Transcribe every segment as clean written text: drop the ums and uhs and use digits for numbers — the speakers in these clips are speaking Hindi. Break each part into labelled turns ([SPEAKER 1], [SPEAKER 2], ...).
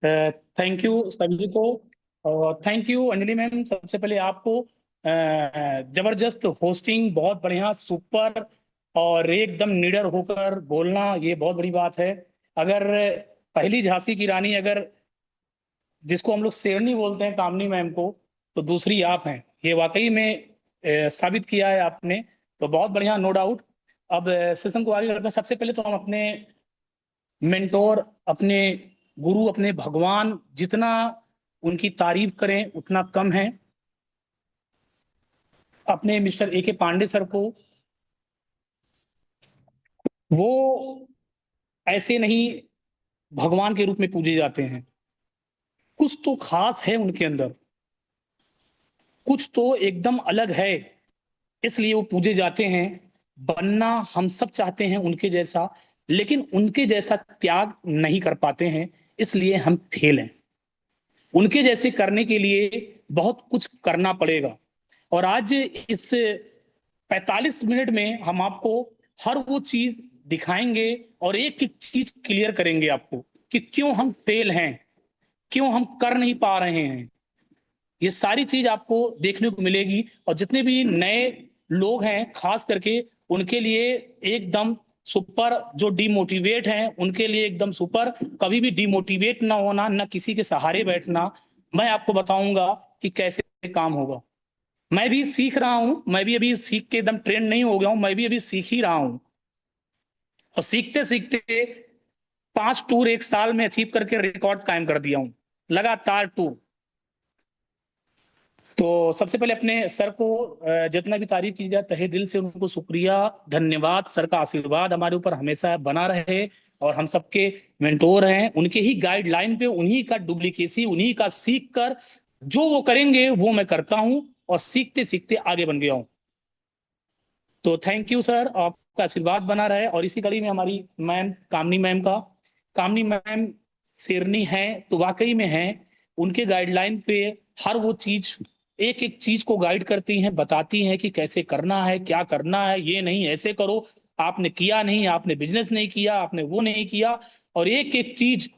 [SPEAKER 1] थैंक यू सभी को। और थैंक यू अंजलि मैम, सबसे पहले आपको जबरदस्त होस्टिंग, बहुत बढ़िया, सुपर। और एकदम निडर होकर बोलना, ये बहुत बड़ी बात है। अगर पहली झांसी की रानी, अगर जिसको हम लोग शेरनी बोलते हैं कामनी मैम को, तो दूसरी आप हैं। ये वाकई में साबित किया है आपने। तो बहुत बढ़िया, नो डाउट। अब सेशन को आगे करते हैं। सबसे पहले तो हम अपने मेंटोर, अपने गुरु, अपने भगवान, जितना उनकी तारीफ करें उतना कम है। अपने मिस्टर ए के पांडे सर को, वो ऐसे नहीं भगवान के रूप में पूजे जाते हैं। कुछ तो खास है उनके अंदर, कुछ तो एकदम अलग है, इसलिए वो पूजे जाते हैं। बनना हम सब चाहते हैं उनके जैसा, लेकिन उनके जैसा त्याग नहीं कर पाते हैं, इसलिए हम फेल हैं। उनके जैसे करने के लिए बहुत कुछ करना पड़ेगा। और आज इस 45 मिनट में हम आपको हर वो चीज दिखाएंगे और एक एक चीज क्लियर करेंगे आपको कि क्यों हम फेल हैं, क्यों हम कर नहीं पा रहे हैं। ये सारी चीज आपको देखने को मिलेगी। और जितने भी नए लोग हैं, खास करके उनके लिए एकदम सुपर। जो डिमोटिवेट हैं उनके लिए एकदम सुपर। कभी भी डिमोटिवेट ना होना, ना किसी के सहारे बैठना। मैं आपको बताऊंगा कि कैसे काम होगा। मैं भी सीख रहा हूं, मैं भी अभी सीख के एकदम ट्रेंड नहीं हो गया हूं, मैं भी अभी सीख ही रहा हूं। और सीखते सीखते 5 टूर एक साल में अचीव करके रिकॉर्ड कायम कर दिया हूं, लगातार टूर। तो सबसे पहले अपने सर को जितना भी तारीफ की जाए तहे दिल से उनको शुक्रिया, धन्यवाद। सर का आशीर्वाद हमारे ऊपर हमेशा बना रहे। और हम सबके मेंटोर हैं, उनके ही गाइडलाइन पे, उन्हीं का डुप्लीकेसी, उन्हीं का सीख कर जो वो करेंगे वो मैं करता हूं। और सीखते सीखते आगे बन गया हूं। तो थैंक यू सर, आपका आशीर्वाद बना रहे। और इसी कड़ी में हमारी मैम कामनी मैम का, कामनी मैम शेरनी है तो वाकई में है। उनके गाइडलाइन पे हर वो चीज, एक एक चीज को गाइड करती हैं, बताती हैं कि कैसे करना है, क्या करना है, ये नहीं ऐसे करो। आपने किया नहीं, आपने बिजनेस नहीं किया, आपने वो नहीं किया। और एक एक चीज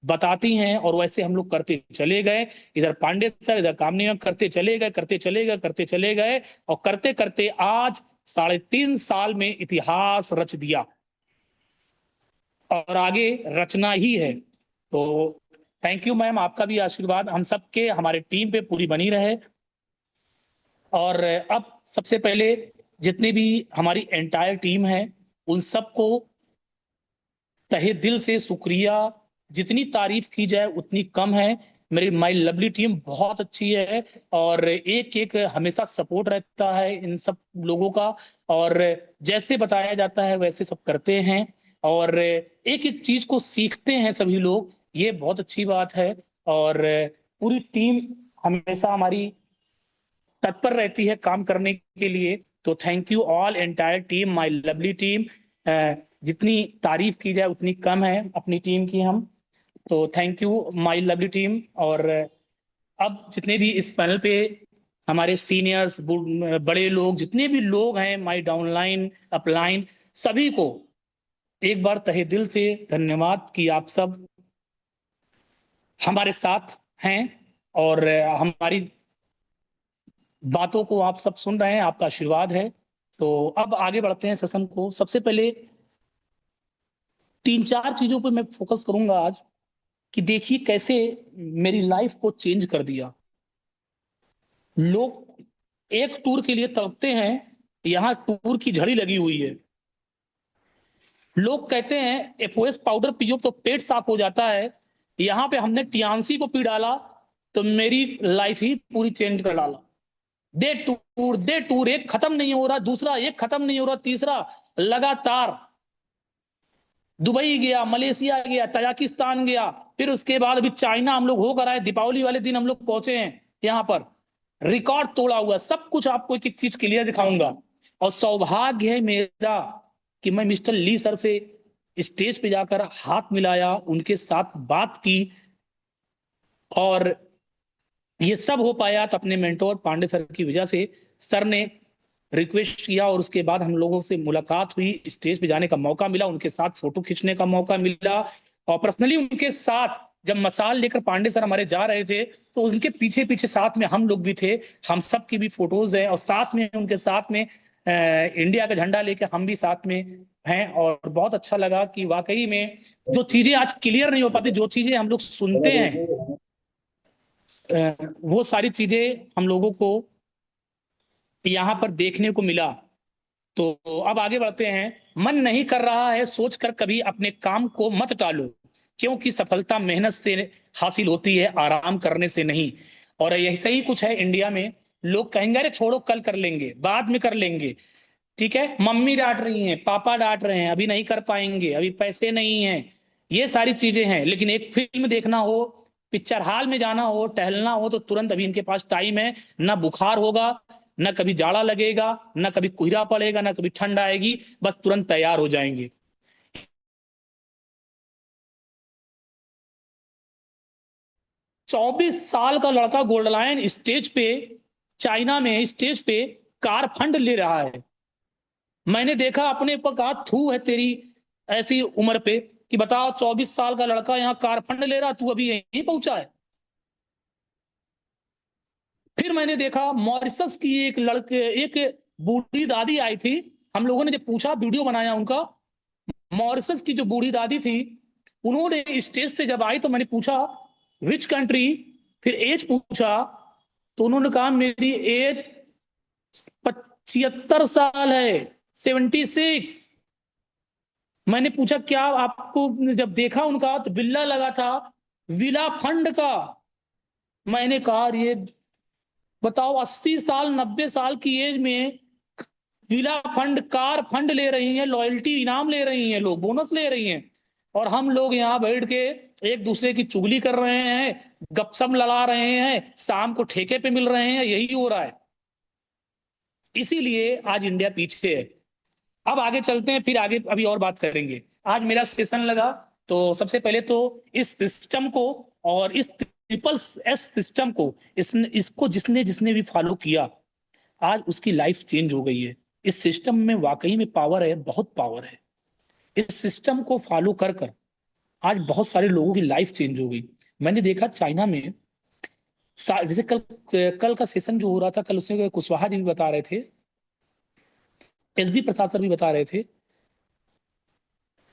[SPEAKER 1] बताती हैं और वैसे हम लोग करते चले गए। इधर पांडे सर, इधर कामनी मैम, करते चले गए, करते चले गए, करते चले गए। और करते करते आज 3.5 साल में इतिहास रच दिया और आगे रचना ही है। तो थैंक यू मैम, आपका भी आशीर्वाद हम सबके, हमारे टीम पे पूरी बनी रहे। और अब सबसे पहले जितने भी हमारी एंटायर टीम है, उन सबको तहे दिल से शुक्रिया। जितनी तारीफ की जाए उतनी कम है। मेरी माई लवली टीम बहुत अच्छी है। और एक एक हमेशा सपोर्ट रहता है इन सब लोगों का। और जैसे बताया जाता है वैसे सब करते हैं। और एक एक चीज को सीखते हैं सभी लोग, ये बहुत अच्छी बात है। और पूरी टीम हमेशा हमारी तत्पर रहती है काम करने के लिए। तो thank you all entire team, my lovely team. जितनी तारीफ की जाए उतनी कम है अपनी टीम की हम। तो thank you my lovely team. और अब जितने भी इस पैनल पे हमारे सीनियर्स, बड़े लोग, जितने भी लोग हैं, माय डाउनलाइन, अपलाइन, सभी को एक बार तहे दिल से धन्यवाद कि आप सब हमारे साथ हैं। और हमारी बातों को आप सब सुन रहे हैं, आपका आशीर्वाद है। तो अब आगे बढ़ते हैं सेशन को। सबसे पहले 3 4 चीजों पे मैं फोकस करूंगा आज, कि देखिए कैसे मेरी लाइफ को चेंज कर दिया। लोग एक टूर के लिए तड़पते हैं, यहाँ टूर की झड़ी लगी हुई है। लोग कहते हैं एफओएस पाउडर पियो तो पेट साफ हो जाता है, यहाँ पे हमने टियान्सी को पी डाला तो मेरी लाइफ ही पूरी चेंज कर डाला। दे टूर, एक खत्म नहीं हो रहा, दूसरा एक खत्म नहीं हो रहा, तीसरा लगातार। दुबई गया, मलेशिया गया, तजाकिस्तान गया, फिर उसके बाद अभी चाइना हम लोग होकर आए, दीपावली वाले दिन हम लोग पहुंचे हैं यहाँ पर। रिकॉर्ड तोड़ा हुआ, सब कुछ आपको एक एक चीज क्लियर दिखाऊंगा। और सौभाग्य है मेरा कि मैं मिस्टर ली सर से स्टेज पे जाकर हाथ मिलाया, उनके साथ बात की। और ये सब हो पाया तो अपने मेंटोर पांडे सर की वजह से। सर ने रिक्वेस्ट किया और उसके बाद हम लोगों से मुलाकात हुई, स्टेज पे जाने का मौका मिला, उनके साथ फोटो खींचने का मौका मिला। और पर्सनली उनके साथ जब मशाल लेकर पांडे सर हमारे जा रहे थे तो उनके पीछे पीछे साथ में हम लोग भी थे, हम सब की भी फोटोज है, और साथ में उनके साथ में इंडिया का झंडा लेके हम भी साथ में हैं। और बहुत अच्छा लगा कि वाकई में जो चीजें आज क्लियर नहीं हो पाती, जो चीजें हम लोग सुनते हैं, वो सारी चीजें हम लोगों को यहाँ पर देखने को मिला। तो अब आगे बढ़ते हैं। मन नहीं कर रहा है सोच कर कभी अपने काम को मत टालो, क्योंकि सफलता मेहनत से हासिल होती है, आराम करने से नहीं। और यही सही कुछ है इंडिया में, लोग कहेंगे अरे छोड़ो कल कर लेंगे, बाद में कर लेंगे, ठीक है, मम्मी डांट रही हैं, पापा डांट रहे हैं, अभी नहीं कर पाएंगे, अभी पैसे नहीं हैं, ये सारी चीजें हैं। लेकिन एक फिल्म देखना हो, पिक्चर हॉल में जाना हो, टहलना हो, तो तुरंत अभी इनके पास टाइम है, ना बुखार होगा, ना कभी जाड़ा लगेगा, ना कभी कोहरा पड़ेगा, ना कभी ठंड आएगी, बस तुरंत तैयार हो जाएंगे। 24 साल का लड़का गोल्ड लाइन स्टेज पे, चाइना में स्टेज पे कार फंड ले रहा है। मैंने देखा, अपने पर कहा थू है तेरी ऐसी उम्र पे, कि बताओ 24 साल का लड़का यहाँ कार फंड ले रहा, तू अभी यहीं पहुंचा है। फिर मैंने देखा मॉरिसस की एक लड़के, एक बूढ़ी दादी आई थी, हम लोगों ने जब पूछा, वीडियो बनाया उनका, मॉरिसस की जो बूढ़ी दादी थी, उन्होंने स्टेज से जब आई तो मैंने पूछा विच कंट्री, फिर एज पूछा, तो उन्होंने कहा मेरी एज 75 साल है, 76। मैंने पूछा क्या आपको, जब देखा उनका तो बिल्ला लगा था विला फंड का। मैंने कहा ये बताओ, 80 साल 90 साल की एज में विला फंड, कार फंड ले रही हैं, लॉयल्टी इनाम ले रही हैं, लोग बोनस ले रही हैं, और हम लोग यहाँ बैठ के एक दूसरे की चुगली कर रहे हैं, गपशप लड़ा रहे हैं, शाम को ठेके पे मिल रहे हैं, यही हो रहा है। इसीलिए आज इंडिया पीछे है। अब आगे चलते हैं, फिर आगे अभी और बात करेंगे। आज मेरा सेशन लगा, तो सबसे पहले तो इस सिस्टम को, और इस ट्रिपल S सिस्टम को, इसको जिसने जिसने भी फॉलो किया, आज उसकी लाइफ चेंज हो गई है। इस सिस्टम में वाकई में पावर है, बहुत पावर है। इस सिस्टम को फॉलो कर कर आज बहुत सारे लोगों की लाइफ चेंज हो गई। मैंने देखा चाइना में, जैसे कल कल का सेशन जो हो रहा था, कल उसमें कुशवाहा जी भी बता रहे थे, SD प्रसाद सर भी बता रहे थे,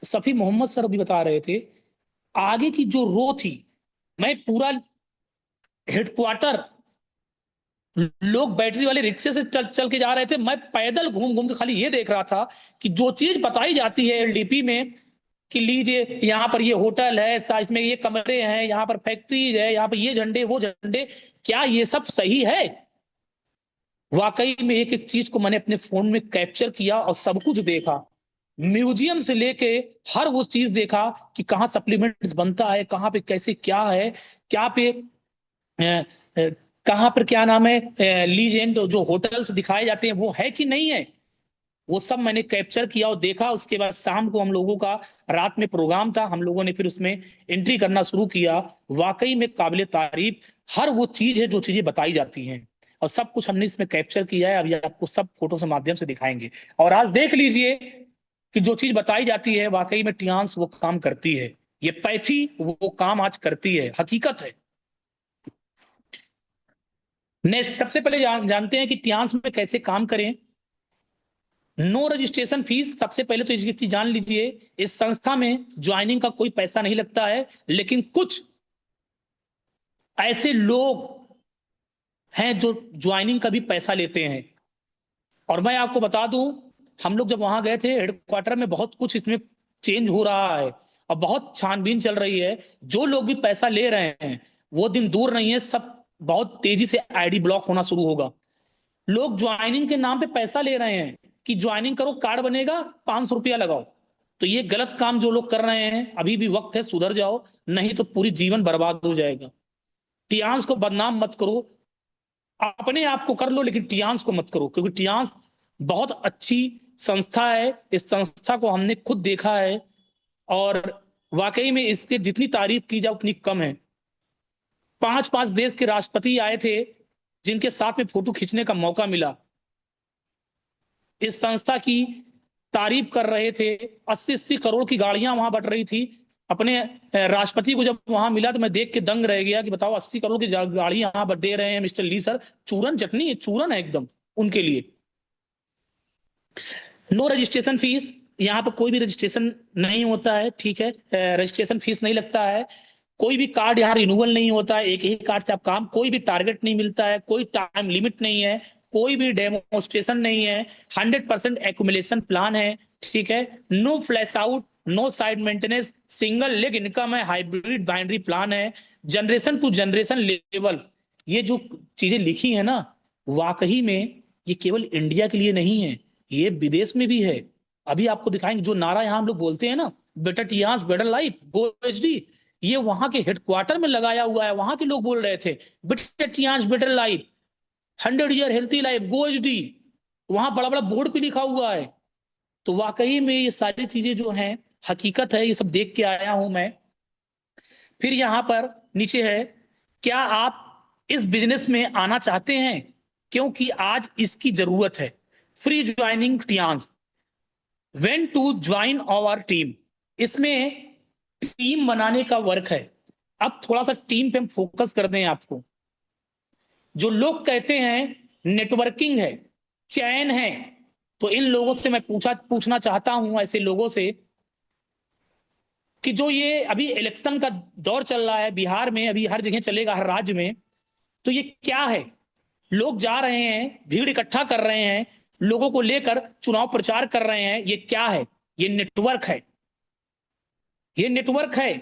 [SPEAKER 1] सफी मोहम्मद सर भी बता रहे थे, आगे की जो रो थी, मैं पूरा हेडक्वार्टर, लोग बैटरी वाले रिक्शे से चल चल के जा रहे थे, मैं पैदल घूम घूम के खाली ये देख रहा था कि जो चीज बताई जाती है LDP में, कि लीजिए यहाँ पर ये होटल है, इसमें ये कमरे हैं, यहाँ पर फैक्ट्रीज है, यहाँ पर ये झंडे वो झंडे, क्या ये सब सही है? वाकई में एक एक चीज को मैंने अपने फोन में कैप्चर किया और सब कुछ देखा, म्यूजियम से लेके हर वो चीज देखा कि कहाँ सप्लीमेंट्स बनता है, कहाँ पे कैसे क्या है, क्या पे अ, अ, कहाँ पर क्या नाम है, लीजेंड जो होटल्स दिखाए जाते हैं वो है कि नहीं है, वो सब मैंने कैप्चर किया और देखा। उसके बाद शाम को हम लोगों का रात में प्रोग्राम था, हम लोगों ने फिर उसमें एंट्री करना शुरू किया। वाकई में काबिले तारीफ हर वो चीज है जो चीजें बताई जाती हैं, और सब कुछ हमने इसमें कैप्चर किया है। अभी आपको सब फोटो के माध्यम से दिखाएंगे, और आज देख लीजिए कि जो चीज बताई जाती है वाकई में टियान्स वो काम करती है, ये पैथी वो काम आज करती है, हकीकत है। नेक्स्ट, सबसे पहले जानते हैं कि टियान्स में कैसे काम करें। नो रजिस्ट्रेशन फीस, सबसे पहले तो इसकी चीज जान लीजिए, इस संस्था में ज्वाइनिंग का कोई पैसा नहीं लगता है, लेकिन कुछ ऐसे लोग हैं जो ज्वाइनिंग का भी पैसा लेते हैं। और मैं आपको बता दूं, हम लोग जब वहां गए थे हेडक्वार्टर में, बहुत कुछ इसमें चेंज हो रहा है और बहुत छानबीन चल रही है। जो लोग भी पैसा ले रहे हैं, वो दिन दूर नहीं है, सब बहुत तेजी से ID ब्लॉक होना शुरू होगा। लोग ज्वाइनिंग के नाम पे पैसा ले रहे हैं कि ज्वाइनिंग करो, कार्ड बनेगा, 500 रुपया लगाओ। तो ये गलत काम जो लोग कर रहे हैं, अभी भी वक्त है, सुधर जाओ, नहीं तो पूरी जीवन बर्बाद हो जाएगा। टियान्स को बदनाम मत करो, अपने आप को कर लो, लेकिन टियान्स को मत करो, क्योंकि टियान्स बहुत अच्छी संस्था है। इस संस्था को हमने खुद देखा है, और वाकई में इसके जितनी तारीफ की जाए उतनी कम है। 5 5 देश के राष्ट्रपति आए थे, जिनके साथ में फोटो खींचने का मौका मिला, इस संस्था की तारीफ कर रहे थे। 80 80 करोड़ की गाड़ियां वहां बट रही थी, अपने राष्ट्रपति को जब वहां मिला तो मैं देख के दंग रह गया कि बताओ 80 करोड़ की गाड़ी यहाँ पर दे रहे हैं मिस्टर ली सर। चूरन चटनी है, चूरन है एकदम उनके लिए। नो रजिस्ट्रेशन फीस, यहाँ पर कोई भी रजिस्ट्रेशन नहीं होता है, ठीक है, रजिस्ट्रेशन फीस नहीं लगता है। कोई भी कार्ड यहाँ रिन्यूअल नहीं होता है, एक ही कार्ड से आप काम, कोई भी टारगेट नहीं मिलता है, कोई टाइम लिमिट नहीं है, कोई भी डेमोन्स्ट्रेशन नहीं है, 100% एक्यूमुलेशन प्लान है, ठीक है। No flash out, no side maintenance, single leg income है, हाइब्रिड बाइनरी प्लान है, जनरेशन टू जनरेशन लेवल। ये जो चीजें लिखी है ना, वाकई में ये केवल इंडिया के लिए नहीं है, ये विदेश में भी है। अभी आपको दिखाएंगे जो नारा यहाँ हम लोग बोलते हैं ना, better Tiens better life go HD, ये वहां के हेडक्वार्टर में लगाया हुआ है, वहां के लोग बोल रहे थे better Tiens better life, 100 year healthy life go HD, वहां बड़ा बड़ा बोर्ड पे लिखा हुआ है। तो वाकई में ये सारी चीजें जो हैं हकीकत है, ये सब देख के आया हूं मैं। फिर यहां पर नीचे है, क्या आप इस बिजनेस में आना चाहते हैं, क्योंकि आज इसकी जरूरत है। Free joining Tiens, when to join our team, इसमें टीम बनाने का वर्क है। अब थोड़ा सा टीम पे हम फोकस कर दें आपको। जो लोग कहते हैं नेटवर्किंग है, चैन है, तो इन लोगों से मैं पूछना चाहता हूं, ऐसे लोगों से, कि जो ये अभी इलेक्शन का दौर चल रहा है बिहार में, अभी हर जगह चलेगा, हर राज्य में, तो ये क्या है। लोग जा रहे हैं, भीड़ इकट्ठा कर रहे हैं, लोगों को लेकर चुनाव प्रचार कर रहे हैं, ये क्या है। ये नेटवर्क है, ये नेटवर्क है।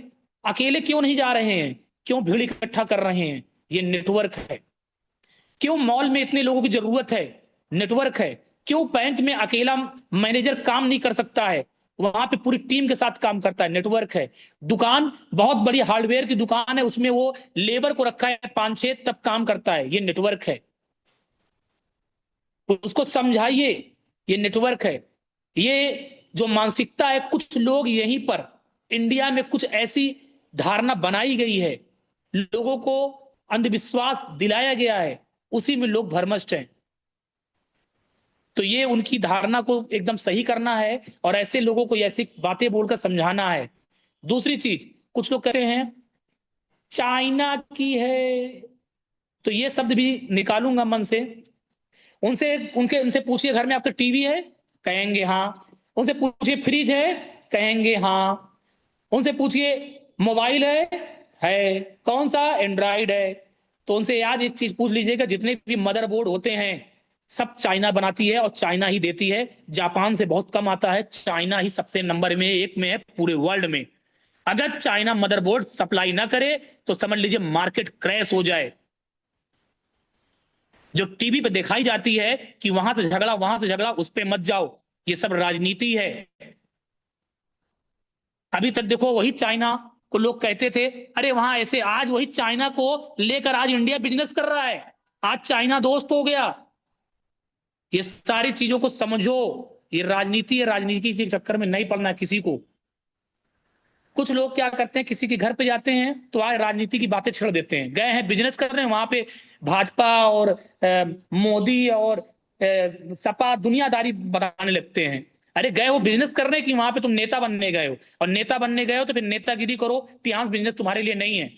[SPEAKER 1] अकेले क्यों नहीं जा रहे हैं, क्यों भीड़ इकट्ठा कर रहे हैं, ये नेटवर्क है। क्यों मॉल में इतने लोगों की जरूरत है, नेटवर्क है। क्यों बैंक में अकेला मैनेजर काम नहीं कर सकता है, वहां पे पूरी टीम के साथ काम करता है, नेटवर्क है। दुकान बहुत बड़ी हार्डवेयर की दुकान है, उसमें वो लेबर को रखा है 5-6, तब काम करता है, ये नेटवर्क है। उसको समझाइए, ये नेटवर्क है। ये जो मानसिकता है, कुछ लोग यहीं पर इंडिया में कुछ ऐसी धारणा बनाई गई है, लोगों को अंधविश्वास दिलाया गया है, उसी में लोग भरमस्ट हैं। तो ये उनकी धारणा को एकदम सही करना है, और ऐसे लोगों को ऐसी बातें बोलकर समझाना है। दूसरी चीज, कुछ लोग कहते हैं चाइना की है, तो ये शब्द भी निकालूंगा मन से। उनसे उनके उनसे पूछिए घर में आपका टीवी है, कहेंगे हाँ। उनसे पूछिए फ्रिज है, कहेंगे हाँ। उनसे पूछिए मोबाइल है कौन सा, एंड्रॉइड है। तो उनसे आज एक चीज पूछ लीजिएगा, जितने भी मदरबोर्ड होते हैं सब चाइना बनाती है और चाइना ही देती है, जापान से बहुत कम आता है, चाइना ही सबसे नंबर में एक में है पूरे वर्ल्ड में। अगर चाइना मदरबोर्ड सप्लाई ना करे तो समझ लीजिए मार्केट क्रैश हो जाए। जो टीवी पे दिखाई जाती है कि वहां से झगड़ा वहां से झगड़ा, उस पर मत जाओ, ये सब राजनीति है। अभी तक देखो वही चाइना को लोग कहते थे अरे वहां ऐसे, आज वही चाइना को लेकर आज इंडिया बिजनेस कर रहा है, आज चाइना दोस्त हो गया। ये सारी चीजों को समझो, ये राजनीति है, राजनीति के चक्कर में नहीं पड़ना है किसी को। कुछ लोग क्या करते हैं, किसी के घर पे जाते हैं तो आज राजनीति की बातें छेड़ देते हैं, गए हैं बिजनेस कर रहे हैं वहां पे, भाजपा और मोदी और सपा दुनियादारी बताने लगते हैं। अरे गए वो बिजनेस करने की, वहां पे तुम नेता बनने गए हो, और नेता बनने गए हो तो फिर नेतागिरी करो, तिहास बिजनेस तुम्हारे लिए नहीं है।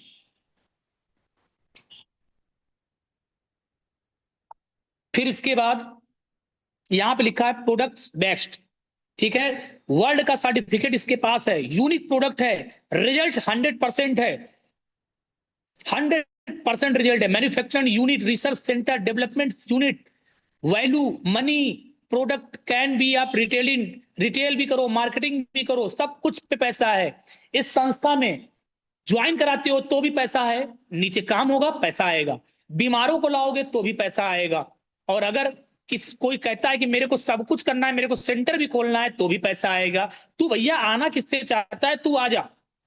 [SPEAKER 1] फिर इसके बाद यहां पे लिखा है प्रोडक्ट बेस्ट, ठीक है, वर्ल्ड का सर्टिफिकेट इसके पास है, यूनिक प्रोडक्ट है, रिजल्ट 100% है, 100% रिजल्ट है, manufacturing unit, research centre, development unit, value money, product can be आप रिटेलिंग, रिटेल भी करो, मार्केटिंग भी करो, सब कुछ पे पैसा है। इस संस्था में ज्वाइन कराते हो तो भी पैसा है, नीचे काम होगा पैसा आएगा, बीमारों को लाओगे तो भी पैसा आएगा, और अगर कोई कहता है कि मेरे को सब कुछ करना है, मेरे को सेंटर भी खोलना है, तो भी पैसा आएगा। तू भैया आना किससे चाहता है, तू आ जा,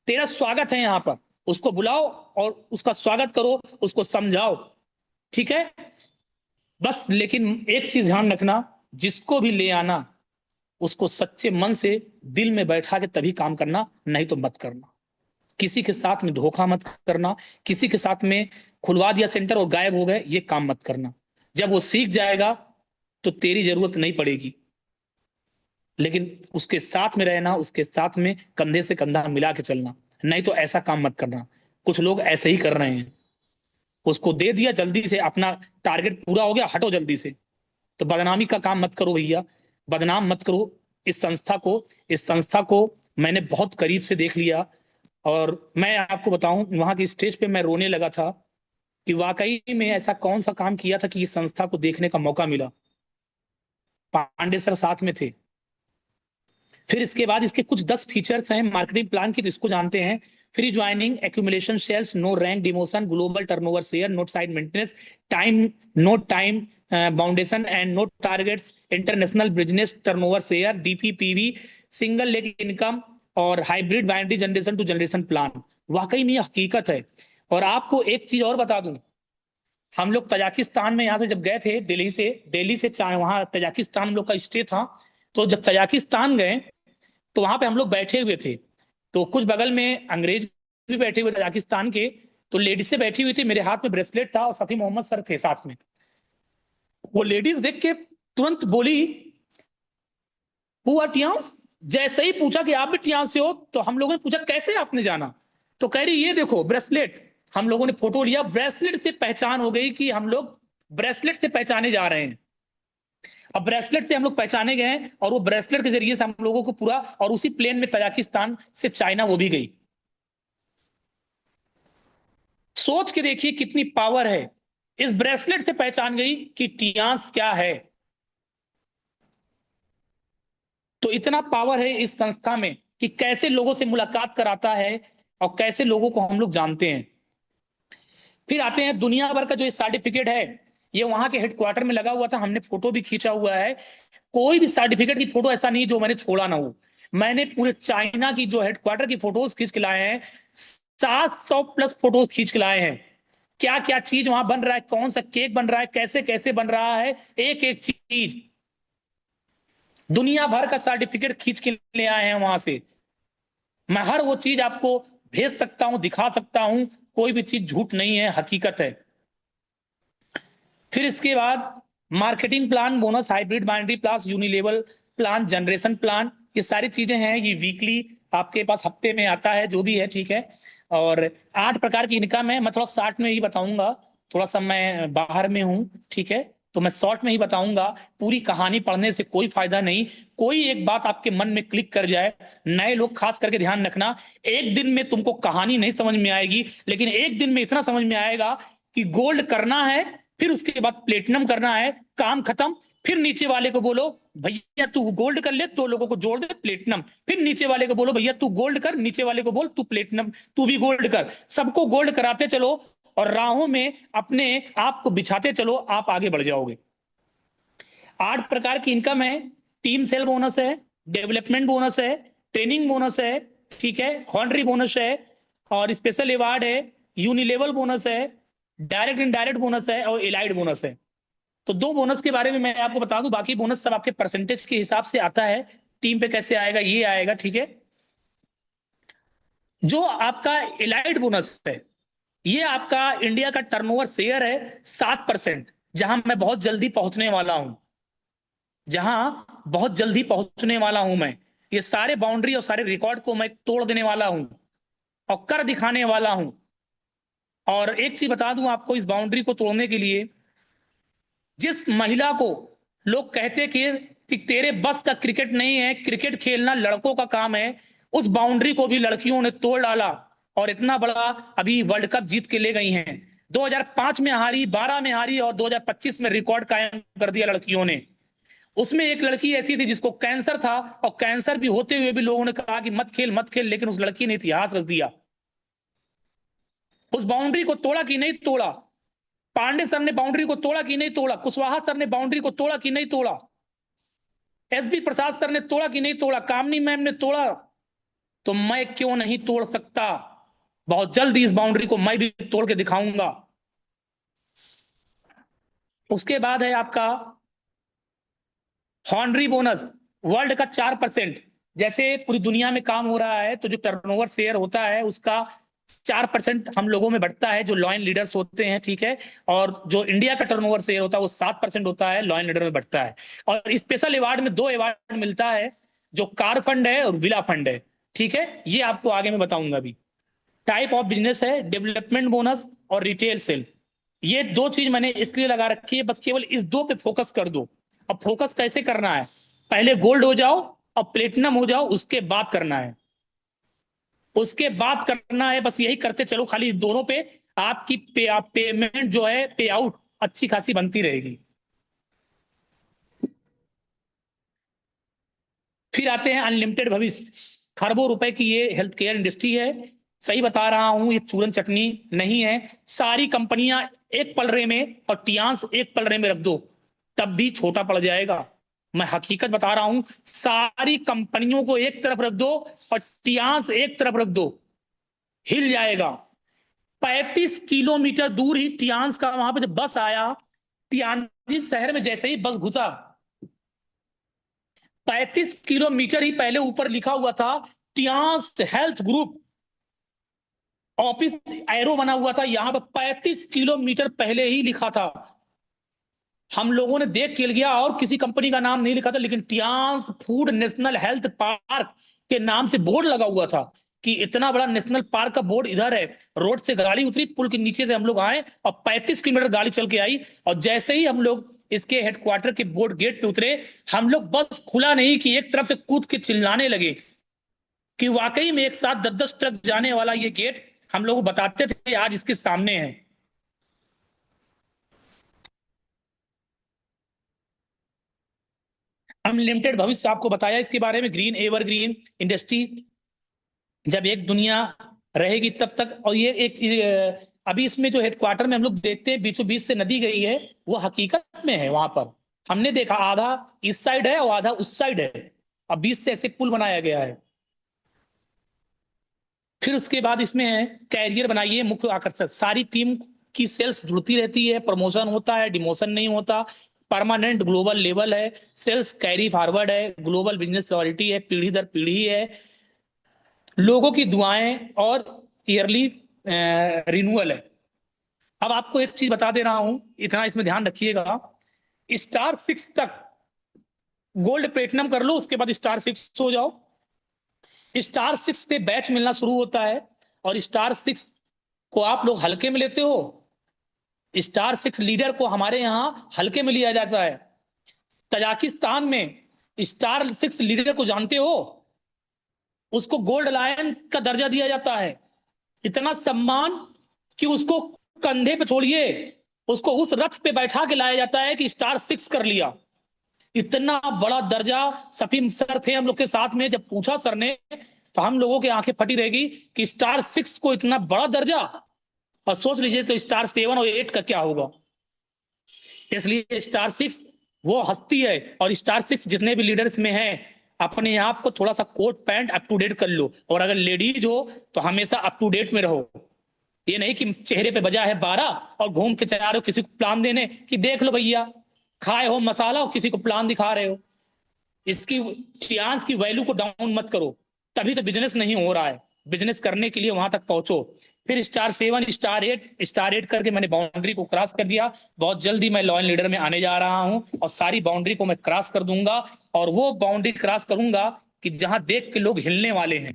[SPEAKER 1] तेरा स्वागत है यहाँ पर, उसको बुलाओ और उसका स्वागत करो, उसको समझाओ, ठीक है। बस लेकिन एक चीज ध्यान रखना, जिसको भी ले आना उसको सच्चे मन से दिल में बैठा के तभी काम करना, नहीं तो मत करना। किसी के साथ में धोखा मत करना, किसी के साथ में खुलवा दिया सेंटर और गायब हो गए, ये काम मत करना। जब वो सीख जाएगा तो तेरी जरूरत नहीं पड़ेगी, लेकिन उसके साथ में रहना, उसके साथ में कंधे से कंधा मिला के चलना, नहीं तो ऐसा काम मत करना। कुछ लोग ऐसे ही कर रहे हैं, उसको दे दिया जल्दी से, अपना टारगेट पूरा हो गया, हटो जल्दी से। तो बदनामी का काम मत करो भैया, बदनाम मत करो इस संस्था को। इस संस्था को मैंने बहुत करीब से देख लिया, और मैं आपको बताऊं, वहां की स्टेज पे मैं रोने लगा था कि वाकई में ऐसा कौन सा काम किया था कि इस संस्था को देखने का मौका मिला। पांडे सर साथ में थे। फिर इसके बाद इसके कुछ 10 फीचर्स हैं मार्केटिंग प्लान की, तो इसको जानते हैं। Free joining, accumulation sales, no rank demotion, global turnover share, not side maintenance, time, no time boundation and no targets, international business turnover share, DPPV, single leg income, और hybrid binary generation to generation plan. वाकई में ये हकीकत है। और आपको एक चीज और बता दूं, हम लोग तजाकिस्तान में यहाँ से जब गए थे, दिल्ली से वहाँ तजाकिस्तान हम लोग का स्टे था। तो जब तजाकिस्तान गए तो वहां पे हम लोग बैठे हुए थे, तो कुछ बगल में अंग्रेज भी बैठे हुए थे तजाकिस्तान के। तो लेडीज से बैठी हुई थी, मेरे हाथ में ब्रेसलेट था और सफी मोहम्मद सर थे साथ में। वो लेडीज देख के तुरंत बोली, हुआ टियांस। जैसे ही पूछा कि आप भी टियांस से हो, तो हम लोगों ने पूछा कैसे आपने जाना। तो कह रही ये देखो ब्रेसलेट। हम लोगों ने फोटो लिया, ब्रेसलेट से पहचान हो गई कि हम लोग ब्रेसलेट से पहचाने जा रहे हैं। अब ब्रेसलेट से हम लोग पहचाने गए, और वो ब्रेसलेट के जरिए से हम लोगों को पूरा, और उसी प्लेन में तजाकिस्तान से चाइना वो भी गई। सोच के देखिए कितनी पावर है। इस ब्रेसलेट से पहचान गई कि टियांस क्या है। तो इतना पावर है इस संस्था में कि कैसे लोगों से मुलाकात कराता है, और कैसे लोगों को हम लोग जानते हैं। फिर आते हैं दुनिया भर का जो सर्टिफिकेट है, ये वहां के हेडक्वार्टर में लगा हुआ था, हमने फोटो भी खींचा हुआ है। कोई भी सर्टिफिकेट की फोटो ऐसा नहीं जो मैंने छोड़ा ना हो। मैंने पूरे चाइना की जो हेडक्वार्टर की फोटोज खींच के लाए हैं, 700+ फोटोज खींच के लाए हैं। क्या क्या चीज वहां बन रहा है, कौन सा केक बन रहा है, कैसे कैसे बन रहा है, एक एक चीज दुनिया भर का सर्टिफिकेट खींच के ले आए हैं वहां से। मैं हर वो चीज आपको भेज सकता हूं, दिखा सकता हूं। कोई भी चीज झूठ नहीं है, हकीकत है। फिर इसके बाद marketing plan, bonus, hybrid binary plus, unilevel plan, generation plan, ये सारी चीजें हैं। ये वीकली आपके पास हफ्ते में आता है, जो भी है ठीक है। और 8 प्रकार की इनकम है। मैं थोड़ा शॉर्ट में ही बताऊंगा, थोड़ा सा मैं बाहर में हूँ, ठीक है। तो मैं शॉर्ट में ही बताऊंगा, पूरी कहानी पढ़ने से कोई फायदा नहीं। कोई एक बात आपके मन में क्लिक कर जाए, नए लोग खास करके ध्यान रखना, एक दिन में तुमको कहानी नहीं समझ में आएगी, लेकिन एक दिन में इतना समझ में आएगा कि गोल्ड करना है, फिर उसके बाद प्लेटिनम करना है, काम खत्म। फिर नीचे वाले को बोलो भैया तू गोल्ड कर ले, तो लोगों को जोड़ दे प्लेटिनम। फिर नीचे वाले को बोलो भैया तू गोल्ड कर, नीचे वाले को बोल तू प्लेटिनम, तू भी गोल्ड कर। सबको गोल्ड कराते चलो, और राहों में अपने आप को बिछाते चलो, आप आगे बढ़ जाओगे। 8 प्रकार की इनकम है। टीम सेल बोनस है, डेवलपमेंट बोनस है, ट्रेनिंग बोनस है, ठीक है, हॉनरी बोनस है, और स्पेशल अवार्ड है, यूनिलेवल बोनस है, डायरेक्ट इनडायरेक्ट बोनस है, और एलाइड बोनस है। तो 2 बोनस के बारे में मैं आपको बता दूं, बाकी बोनस सब आपके परसेंटेज के हिसाब से आता है। टीम पे कैसे आएगा, ये आएगा, ठीक है। जो आपका एलाइड बोनस है, ये आपका इंडिया का टर्नओवर शेयर है 7%, जहां मैं बहुत जल्दी पहुंचने वाला हूं, जहां बहुत जल्दी पहुंचने वाला हूं मैं। ये सारे बाउंड्री और सारे रिकॉर्ड को मैं तोड़ देने वाला हूं, और कर दिखाने वाला हूं। और एक चीज बता दूं आपको, इस बाउंड्री को तोड़ने के लिए, जिस महिला को लोग कहते कि तेरे बस का क्रिकेट नहीं है, क्रिकेट खेलना लड़कों का काम है, उस बाउंड्री को भी लड़कियों ने तोड़ डाला, और इतना बड़ा अभी वर्ल्ड कप जीत के ले गई हैं। 2005 में हारी, 12 में हारी, और 2025 में रिकॉर्ड कायम कर दिया लड़कियों ने। उसमें एक लड़की ऐसी थी जिसको कैंसर था, और कैंसर भी होते हुए भी लोगों ने कहा कि मत खेल मत खेल, लेकिन उस लड़की ने इतिहास रच दिया। उस बाउंड्री को तोड़ा कि नहीं तोड़ा? पांडे सर ने बाउंड्री को तोड़ा कि नहीं तोड़ा? कुशवाहा सर ने बाउंड्री को तोड़ा कि नहीं तोड़ा? एसबी प्रसाद सर ने तोड़ा कि नहीं तोड़ा? कामनी मैम ने तोड़ा। तो मैं क्यों नहीं तोड़ सकता? बहुत जल्दी इस बाउंड्री को मैं भी तोड़ के दिखाऊंगा। उसके बाद है आपका हॉनरी बोनस, वर्ल्ड का 4%। जैसे पूरी दुनिया में काम हो रहा है, तो जो टर्नओवर शेयर होता है उसका 4% हम लोगों में बढ़ता है, जो लॉयन लीडर्स होते हैं, ठीक है। और जो इंडिया का टर्नओवर शेयर होता है वो 7% होता है, लॉयन लीडर में बढ़ता है। और स्पेशल अवार्ड में 2 अवार्ड मिलता है, जो कार फंड है और विला फंड है, ठीक है। ये आपको आगे मैं बताऊंगा अभी। टाइप ऑफ बिजनेस है डेवलपमेंट बोनस और रिटेल सेल। ये दो चीज मैंने इसलिए लगा रखी है, बस केवल इस दो पे फोकस कर दो। अब फोकस कैसे करना है, पहले गोल्ड हो जाओ और प्लेटिनम हो जाओ, उसके बाद करना है, उसके बाद करना है, बस यही करते चलो खाली दोनों पे। आपकी पेमेंट जो है पे आउट अच्छी खासी बनती रहेगी। फिर आते हैं अनलिमिटेड भविष्य। खरबों रुपए की ये हेल्थ केयर इंडस्ट्री है। सही बता रहा हूं, ये चूरन चटनी नहीं है। सारी कंपनियां एक पलड़े में और टियांस एक पलड़े में रख दो, तब भी छोटा पड़ जाएगा। मैं हकीकत बता रहा हूं, सारी कंपनियों को एक तरफ रख दो और टियांस एक तरफ रख दो, हिल जाएगा। 35 किलोमीटर दूर ही टियांस का, वहां पे जब बस आया, तियानजिन शहर में जैसे ही बस घुसा, 35 किलोमीटर ही पहले ऊपर लिखा हुआ था Tiens health group office, arrow बना हुआ था यहां पर, 35 किलोमीटर पहले ही लिखा था। हम लोगों ने देख के लिया, और किसी कंपनी का नाम नहीं लिखा था, लेकिन Tiens food national health park के नाम से बोर्ड लगा हुआ था कि इतना बड़ा नेशनल पार्क का बोर्ड इधर है। रोड से गाड़ी उतरी, पुल के नीचे से हम लोग आए और 35 किलोमीटर गाड़ी चल के आई, और जैसे ही हम लोग इसके हेडक्वार्टर के बोर्ड गेट पे उतरे, हम लोग बस खुला नहीं कि एक तरफ से कूद के चिल्लाने लगे कि वाकई में एक साथ 10-10 ट्रक जाने वाला ये गेट हम लोग बताते थे, आज इसके सामने है। अनलिमिटेड भविष्य आपको बताया इसके बारे में, ग्रीन एवरग्रीन इंडस्ट्री, जब एक दुनिया रहेगी तब तक। और ये एक अभी इसमें जो हेडक्वार्टर में हम लोग देखते हैं बीचों बीच से नदी गई है, वो हकीकत में है। वहां पर हमने देखा आधा इस साइड है और आधा उस साइड है, अब बीच से ऐसे पुल बनाया गया है। फिर उसके बाद इसमें है कैरियर बनाइए मुख्य आकर्षक, सारी टीम की सेल्स जुड़ती रहती है, प्रमोशन होता है, डिमोशन नहीं होता, परमानेंट ग्लोबल लेवल है, सेल्स कैरी फॉरवर्ड है, ग्लोबल बिजनेस लॉयल्टी है, पीढ़ी दर पीढ़ी है, लोगों की दुआएं और ईयरली रिन्यूअल है। अब आपको एक चीज बता दे रहा हूं, इतना इसमें ध्यान रखिएगा, स्टार 6 तक गोल्ड प्लेटिनम कर लो, उसके बाद स्टार 6 हो जाओ। स्टार 6 से बैच मिलना शुरू होता है, और स्टार 6 को आप लोग हल्के में लेते हो। स्टार 6 लीडर को हमारे यहां हल्के में लिया जाता है। तजाकिस्तान में स्टार 6 लीडर को जानते हो, उसको गोल्ड लायन का दर्जा दिया जाता है। इतना सम्मान कि उसको कंधे पे छोड़िए, उसको उस रथ पे बैठा के लाया जाता है कि स्टार 6 कर लिया। इतना बड़ा दर्जा। सफीम सर थे हम लोग के साथ में, जब पूछा सर ने तो हम लोगों की आंखें फटी रहेगी कि स्टार 6 को इतना बड़ा दर्जा, और सोच लीजिए तो स्टार 7 और 8 का क्या होगा। इसलिए स्टार 6 वो हस्ती है, और स्टार 6 जितने भी लीडर्स में है, अपने आप को थोड़ा सा coat pant up to date कर लो, और अगर लेडीज हो तो हमेशा अप टू डेट में रहो। ये नहीं कि चेहरे पे बजा है 12 और घूम के चला रहे हो किसी को प्लान देने कि देख लो भैया, खाए हो मसाला और किसी को प्लान दिखा रहे हो। इसकी चांस की वैल्यू को डाउन मत करो, तभी तो बिजनेस नहीं हो रहा है। बिजनेस करने के लिए वहां तक पहुंचो। फिर स्टार 7 स्टार 8 करके मैंने बाउंड्री को क्रॉस कर दिया। बहुत जल्दी मैं लॉ एंड लीडर में आने जा रहा हूं, और सारी बाउंड्री को मैं क्रॉस कर दूंगा, और वो बाउंड्री क्रॉस करूंगा कि जहां देख के लोग हिलने वाले हैं,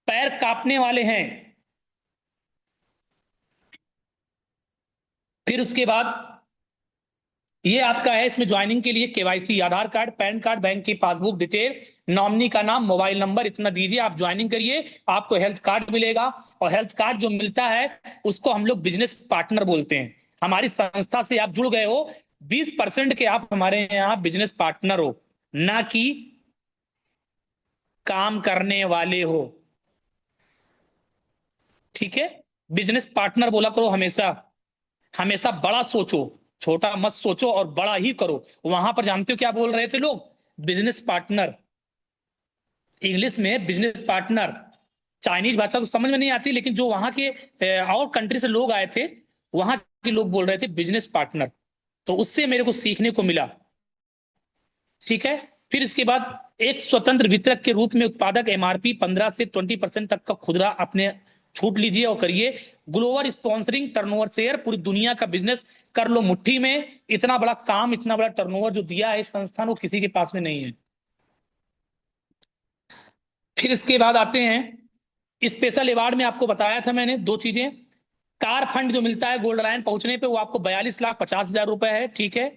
[SPEAKER 1] पैर कांपने वाले हैं। फिर उसके बाद ये आपका है, इसमें ज्वाइनिंग के लिए केवाईसी, आधार कार्ड, पैन कार्ड, बैंक की पासबुक डिटेल, नॉमिनी का नाम, मोबाइल नंबर, इतना दीजिए, आप ज्वाइनिंग करिए। आपको हेल्थ कार्ड मिलेगा, और हेल्थ कार्ड जो मिलता है उसको हम लोग बिजनेस पार्टनर बोलते हैं। हमारी संस्था से आप जुड़ गए हो, 20% के आप हमारे यहाँ बिजनेस पार्टनर हो, ना कि काम करने वाले हो। ठीक है, बिजनेस पार्टनर बोला करो हमेशा। हमेशा बड़ा सोचो, छोटा मत सोचो, और बड़ा ही करो। वहां पर जानते हो क्या बोल रहे थे लोग, बिजनेस पार्टनर, इंग्लिश में बिजनेस पार्टनर। चाइनीज भाषा तो समझ में नहीं आती, लेकिन जो वहां के और कंट्री से लोग आए थे, वहां के लोग बोल रहे थे बिजनेस पार्टनर, तो उससे मेरे को सीखने को मिला। ठीक है, फिर इसके बाद एक स्वतंत्र वितरक के रूप में उत्पादक एमआरपी 15 से 20% तक का खुदरा अपने छूट लीजिए और करिए। ग्लोबल स्पॉन्सरिंग, टर्नओवर शेयर, पूरी दुनिया का बिजनेस कर लो मुट्ठी में। इतना बड़ा काम, इतना बड़ा टर्नओवर जो दिया है इस संस्थान को, किसी के पास में नहीं है। फिर इसके बाद आते हैं स्पेशल अवार्ड में आपको बताया था मैंने दो चीजें। कार फंड जो मिलता है गोल्ड लाइन पहुंचने पे वो आपको 42,50,000 रुपए है, ठीक है।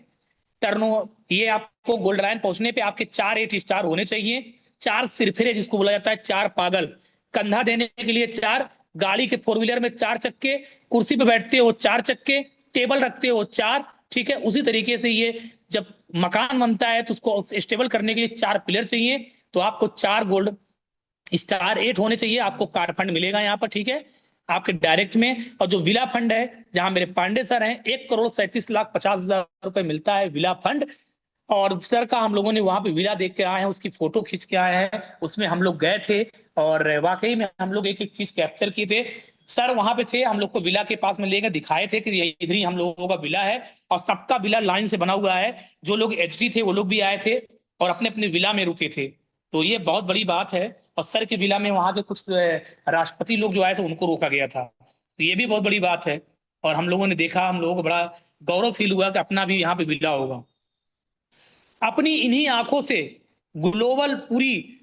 [SPEAKER 1] टर्नो ये आपको गोल्ड लाइन पहुंचने पे आपके 4 8 स्टार होने चाहिए। 4 सिरफिरे जिसको बोला जाता है, 4 पागल, कंधा देने के लिए 4, गाड़ी के 4 व्हीलर में 4 चक्के, कुर्सी पे बैठते हो 4 चक्के, टेबल रखते हो 4, ठीक है। उसी तरीके से ये जब मकान बनता है तो उसको स्टेबल करने के लिए 4 पिलर चाहिए। तो आपको 4 गोल्ड स्टार 8 होने चाहिए, आपको कार फंड मिलेगा यहाँ पर, ठीक है, आपके डायरेक्ट में। और जो विला फंड है, जहां मेरे पांडे सर हैं, 1,37,50,000 रुपए मिलता है विला फंड। और सर का हम लोगों ने वहां पे विला देख के आए हैं, उसकी फोटो खींच के आए हैं, उसमें हम लोग गए थे। और वाकई में हम लोग एक एक चीज कैप्चर किए थे। सर वहां पे थे, हम लोग को विला के पास में लेकर दिखाए थे कि ये इधर ही हम लोगों का विला है। और सबका विला लाइन से बना हुआ है। जो लोग एचडी थे वो लोग भी आए थे और अपने अपने विला में रुके थे। तो ये बहुत बड़ी बात है। और सर के विला में वहां के कुछ राष्ट्रपति लोग जो आए थे उनको रोका गया था, तो ये भी बहुत बड़ी बात है। और हम लोगों ने देखा, हम लोगों को बड़ा गौरव फील हुआ कि अपना भी यहाँ पे विला होगा। अपनी इन्हीं आंखों से ग्लोबल पूरी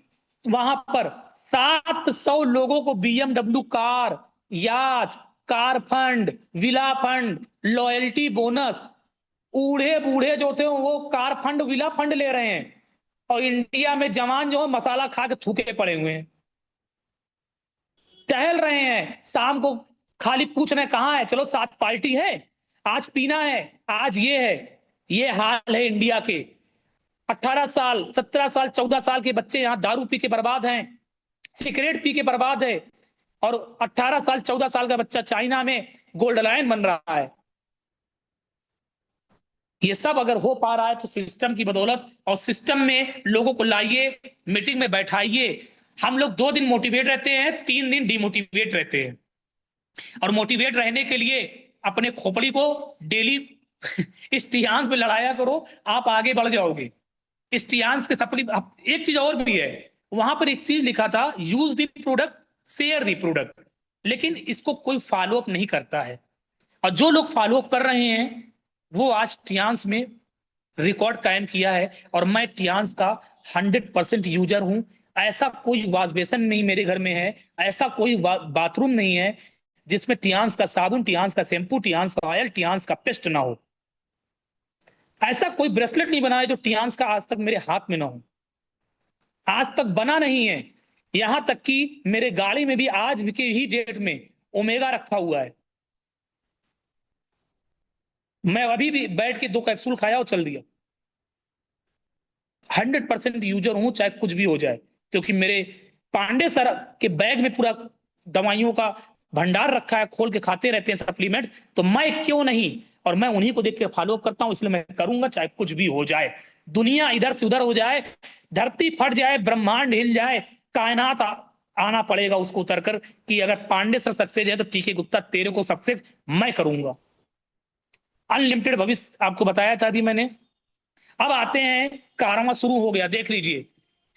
[SPEAKER 1] वहां पर 700 लोगों को बीएमडब्ल्यू कार, याच, car fund, villa fund, loyalty bonus, बूढ़े बूढ़े जो थे वो कार फंड विला फंड ले रहे हैं। और इंडिया में जवान जो है मसाला खा के थूके पड़े हुए हैं, टहल रहे हैं शाम को, खाली पूछ रहे हैं कहाँ है, चलो साथ पार्टी है, आज पीना है, आज ये है। ये हाल है इंडिया के। 18 साल, 17 साल, 14 साल के बच्चे यहाँ दारू पी के बर्बाद हैं, सिगरेट पी के बर्बाद है। और 18 साल, 14 साल का बच्चा चाइना में गोल्ड लाइन बन रहा है। ये सब अगर हो पा रहा है तो सिस्टम की बदौलत। और सिस्टम में लोगों को लाइए, मीटिंग में बैठाइए। हम लोग 2 दिन मोटिवेट रहते हैं, 3 दिन डिमोटिवेट रहते हैं। और मोटिवेट रहने के लिए अपने खोपड़ी को डेली स्टियांस में लड़ाया करो, आप आगे बढ़ जाओगे। स्टियांस के सप्ली एक चीज और भी है, वहां पर एक चीज लिखा था, use the product, share the product. लेकिन इसको कोई फॉलो अप नहीं करता है। और जो लोग फॉलो अप कर रहे हैं वो आज टियांस में रिकॉर्ड कायम किया है। और मैं टियांस का 100% यूजर हूं। ऐसा कोई वॉश बेसन नहीं मेरे घर में है, ऐसा कोई बाथरूम नहीं है जिसमें टियांस का साबुन, टियांस का शैम्पू, टियांस का ऑयल, टियांस का पेस्ट ना हो। ऐसा कोई ब्रेसलेट नहीं बना है जो टियांस का आज तक मेरे हाथ में ना हो, आज तक बना नहीं है। यहां तक कि मेरे गाड़ी में भी आज के ही डेट में ओमेगा रखा हुआ है। मैं अभी भी बैठ के 2 कैप्सूल खाया और चल दिया। 100% यूजर हूं, चाहे कुछ भी हो जाए। क्योंकि मेरे पांडे सर के बैग में पूरा दवाइयों का भंडार रखा है, खोल के खाते रहते हैं सप्लीमेंट्स, तो मैं क्यों नहीं। और मैं उन्हीं को देख के फॉलो अप करता हूं, इसलिए मैं करूंगा चाहे कुछ भी हो जाए। दुनिया इधर से उधर हो जाए, धरती फट जाए, ब्रह्मांड हिल जाए, कायनात आना पड़ेगा उसको उतर कर, कि अगर पांडे सर सक्सेस है तो टीके गुप्ता तेरे को सक्सेस मैं करूंगा। अनलिमिटेड भविष्य आपको बताया था अभी मैंने। अब आते हैं, कारवां शुरू हो गया, देख लीजिए।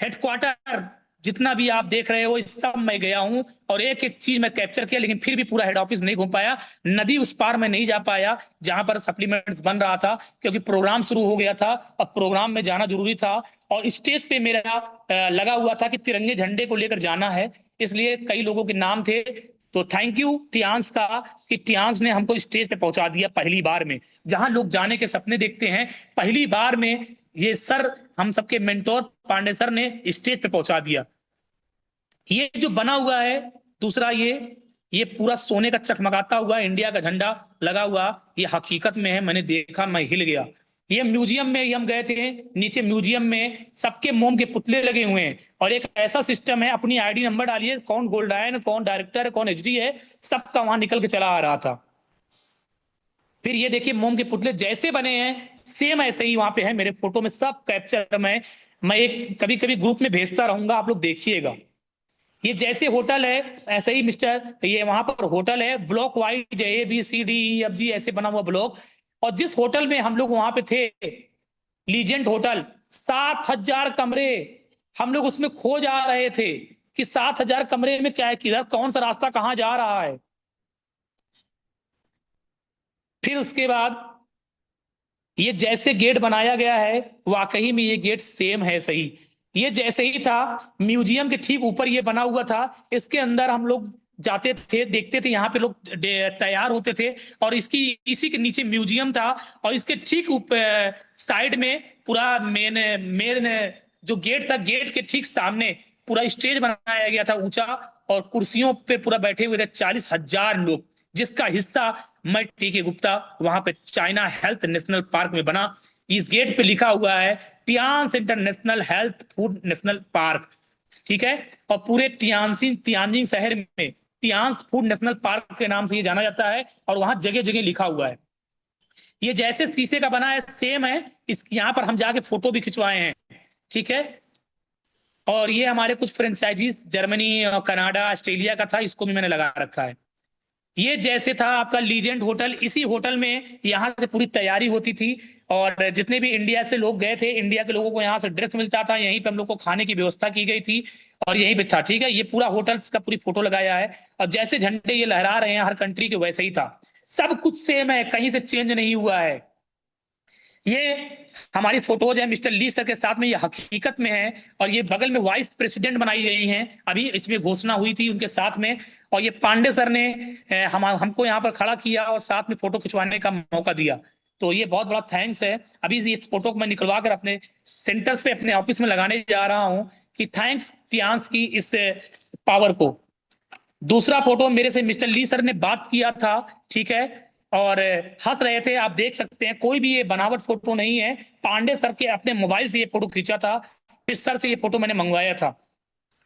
[SPEAKER 1] हेडक्वार्टर जितना भी आप देख रहे हो इस सब मैं गया हूं और एक एक चीज मैं कैप्चर किया, लेकिन फिर भी पूरा हेड ऑफिस नहीं घूम पाया। नदी उस पार मैं नहीं जा पाया जहां पर सप्लीमेंट्स बन रहा था, क्योंकि प्रोग्राम शुरू हो गया था और प्रोग्राम में जाना जरूरी था। और स्टेज पे मेरा लगा हुआ था कि तिरंगे झंडे को लेकर जाना है, इसलिए कई लोगों के नाम थे। तो थैंक यू टियांस का, कि टियांस ने हमको स्टेज पे पहुंचा दिया पहली बार में। जहां लोग जाने के सपने देखते हैं, पहली बार में ये सर, हम सबके मेंटोर पांडे सर ने स्टेज पे पहुंचा दिया। ये जो बना हुआ है दूसरा, ये पूरा सोने का चकमकाता हुआ इंडिया का झंडा लगा हुआ, ये हकीकत में है, मैंने देखा, मैं हिल गया। ये म्यूजियम में ही हम गए थे, नीचे म्यूजियम में सबके मोम के पुतले लगे हुए हैं। और एक ऐसा सिस्टम है, अपनी आईडी नंबर डालिए, कौन गोल्ड आयन, कौन डायरेक्टर है, कौन एचडी है, सबका वहां निकल के चला आ रहा था। फिर ये देखिए मोम के पुतले जैसे बने हैं सेम ऐसे ही वहां पे है, मेरे फोटो में सब कैप्चर। मैं एक कभी कभी ग्रुप में भेजता रहूंगा, आप लोग देखिएगा। ये जैसे होटल है ऐसे ही मिस्टर, ये वहां पर होटल है, ब्लॉक वाइज ABCDEFG ऐसे बना हुआ ब्लॉक। और जिस होटल में हम लोग वहां पे थे, लीजेंड होटल, 7,000 कमरे, हम लोग उसमें खो जा रहे थे कि 7,000 कमरे में क्या है, किधर कौन सा रास्ता कहाँ जा रहा है। फिर उसके बाद ये जैसे गेट बनाया गया है, वाकई में ये गेट सेम है, सही। ये जैसे ही था, म्यूजियम के ठीक ऊपर ये बना हुआ था। इसके अंदर हम लोग जाते थे, देखते थे, यहाँ पे लोग तैयार होते थे। और इसकी इसी के नीचे म्यूजियम था। और इसके ठीक ऊपर साइड में पूरा मेन मेन जो गेट था, गेट के ठीक सामने पूरा स्टेज बनाया गया था ऊंचा। और कुर्सियों पे पूरा बैठे हुए थे 40,000 लोग, जिसका हिस्सा मैं टीके गुप्ता वहां पे चाइना हेल्थ नेशनल पार्क में बना। इस गेट पे लिखा हुआ है Tiens international health food national park. ठीक है। और पूरे टियानसिन तियानजिंग शहर में टियान्स फूड नेशनल पार्क के नाम से ये जाना जाता है। और वहां जगह जगह लिखा हुआ है। ये जैसे शीशे का बना है सेम है। इस यहाँ पर हम जाके फोटो भी खिंचवाए हैं। ठीक है। और ये हमारे कुछ फ्रेंचाइजीज जर्मनी, कनाडा, ऑस्ट्रेलिया का था, इसको भी मैंने लगा रखा है। ये जैसे था आपका लीजेंड होटल, इसी होटल में यहाँ से पूरी तैयारी होती थी। और जितने भी इंडिया से लोग गए थे, इंडिया के लोगों को यहाँ से ड्रेस मिलता था, यहीं पे हम लोग को खाने की व्यवस्था की गई थी। और यहीं पे था। ठीक है। ये पूरा होटल्स का पूरी फोटो लगाया है। और जैसे झंडे ये लहरा रहे हैं हर कंट्री के, वैसे ही था। सब कुछ सेम है, कहीं से चेंज नहीं हुआ है। ये हमारी फोटोज है मिस्टर ली सर के साथ में, ये हकीकत में है। और ये बगल में वाइस प्रेसिडेंट बनाई गई हैं, अभी इसमें घोषणा हुई थी उनके साथ में। और ये पांडे सर ने हमको यहाँ पर खड़ा किया और साथ में फोटो खिंचवाने का मौका दिया। तो ये बहुत बड़ा थैंक्स है। अभी इस फोटो को मैं निकलवा कर अपने सेंटर्स पे, अपने ऑफिस में लगाने जा रहा हूँ, कि थैंक्स टियांस की इस पावर को। दूसरा फोटो मेरे से मिस्टर ली सर ने बात किया था। ठीक है। और हंस रहे थे, आप देख सकते हैं, कोई भी ये बनावट फोटो नहीं है। पांडे सर के अपने मोबाइल से ये फोटो खींचा था। फिर सर से ये फोटो मैंने मंगवाया था।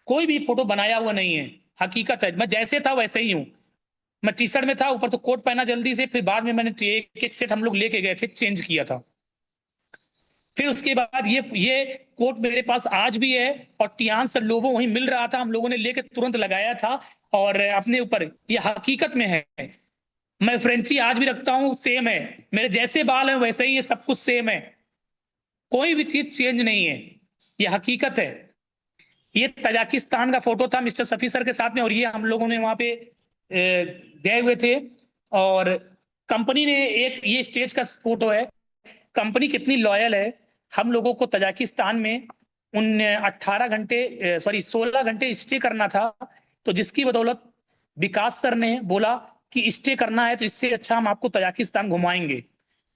[SPEAKER 1] कोई भी फोटो बनाया हुआ नहीं है, हकीकत है। मैं जैसे था वैसे ही हूँ। मैं टी शर्ट में था, ऊपर से कोट पहना जल्दी से, फिर बाद में मैंने एक एक सेट हम लोग लेके गए थे, चेंज किया था। फिर उसके बाद ये कोट मेरे पास आज भी है। और टियान सर लोगों वहीं मिल रहा था, हम लोगों ने लेके तुरंत लगाया था। और अपने ऊपर, ये हकीकत में है। मैं फ्रेंची आज भी रखता हूँ, सेम है। मेरे जैसे बाल हैं वैसे ही ये सब कुछ सेम है। कोई भी चीज चेंज नहीं है। ये हकीकत है। ये तजाकिस्तान का फोटो था मिस्टर सफी सर के साथ में। और ये हम लोगों ने वहां पे गए हुए थे। और कंपनी ने एक, ये स्टेज का फोटो है। कंपनी कितनी लॉयल है। हम लोगों को तजाकिस्तान में उन 18 घंटे, सॉरी 16 घंटे स्टे करना था। तो जिसकी बदौलत विकास सर ने बोला कि स्टे करना है तो इससे अच्छा हम आपको तजाकिस्तान घुमाएंगे।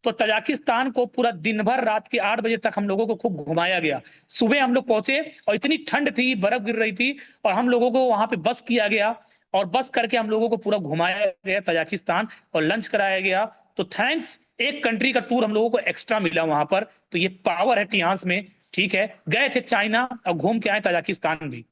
[SPEAKER 1] तो तजाकिस्तान को पूरा दिन भर, रात के 8 बजे तक हम लोगों को खूब घुमाया गया। सुबह हम लोग पहुंचे और इतनी ठंड थी, बर्फ गिर रही थी। और हम लोगों को वहां पे बस किया गया। और बस करके हम लोगों को पूरा घुमाया गया तजाकिस्तान, और लंच कराया गया। तो थैंक्स, एक कंट्री का टूर हम लोगों को एक्स्ट्रा मिला वहां पर। तो ये पावर है टियास में। ठीक है। गए थे चाइना और घूम के आए तजाकिस्तान भी।